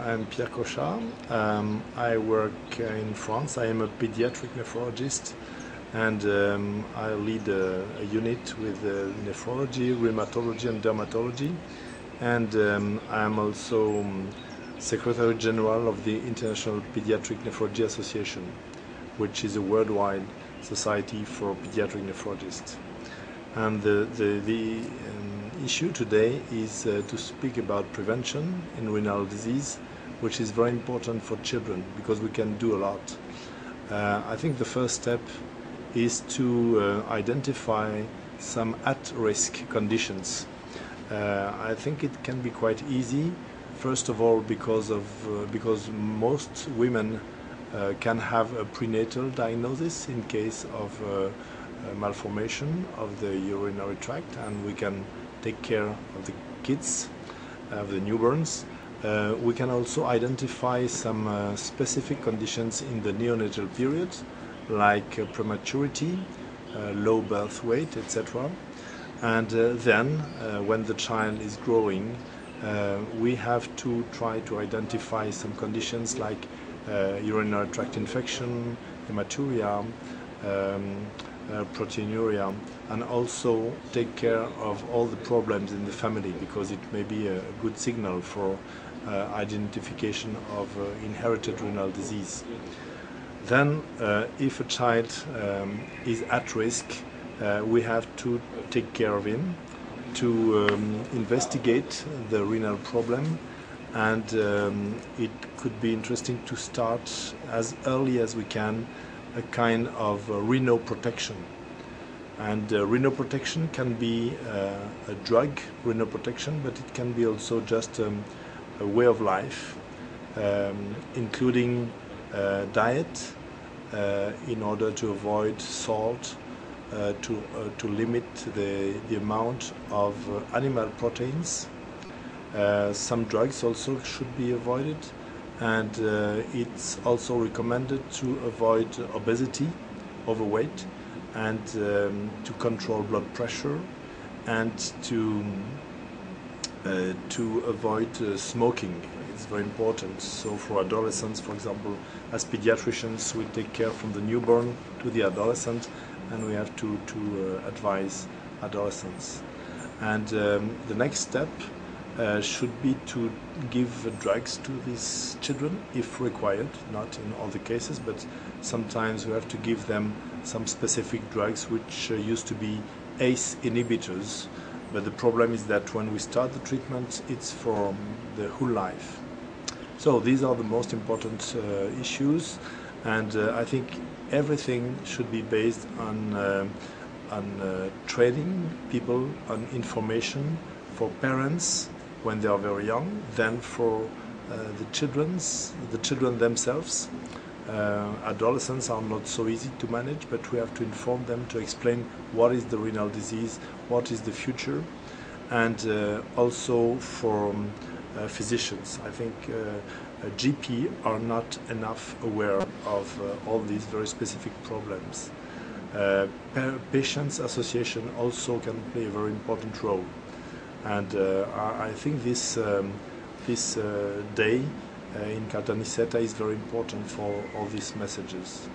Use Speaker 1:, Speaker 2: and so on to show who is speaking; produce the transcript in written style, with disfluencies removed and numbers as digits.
Speaker 1: I'm Pierre Cochat. I work in France. I am a pediatric nephrologist, and I lead a unit with nephrology, rheumatology and dermatology. And I'm also Secretary General of the International Pediatric Nephrology Association, which is a worldwide society for pediatric nephrologists. And the issue today is to speak about prevention in renal disease, which is very important for children because we can do a lot. I think the first step is to identify some at-risk conditions. I think it can be quite easy, first of all because most women can have a prenatal diagnosis in case of malformation of the urinary tract, and we can take care of the kids, of the newborns. We can also identify some specific conditions in the neonatal period, like prematurity, low birth weight, etc. And then, when the child is growing, we have to try to identify some conditions like urinary tract infection, hematuria, proteinuria, and also take care of all the problems in the family, because it may be a good signal for identification of inherited renal disease. Then, if a child is at risk, we have to take care of him, to investigate the renal problem, and it could be interesting to start as early as we can a kind of renal protection. And renal protection can be a drug, renal protection, but it can be also just a way of life, including diet in order to avoid salt, to limit the amount of animal proteins. Some drugs also should be avoided, and it's also recommended to avoid obesity, overweight, and to control blood pressure, and to avoid smoking. It's very important. So for adolescents, for example, as pediatricians, we take care from the newborn to the adolescent, and we have to advise adolescents. And the next step should be to give drugs to these children if required, not in all the cases, but sometimes we have to give them some specific drugs which used to be ACE inhibitors, but the problem is that when we start the treatment, it's for the whole life. So these are the most important issues, and I think everything should be based on training people, on information for parents when they are very young, then for the children themselves. Adolescents are not so easy to manage, but we have to inform them, to explain what is the renal disease, what is the future, and also for physicians. I think GP are not enough aware of all these very specific problems. Patients association also can play a very important role. And I think this day in Caltanissetta is very important for all these messages.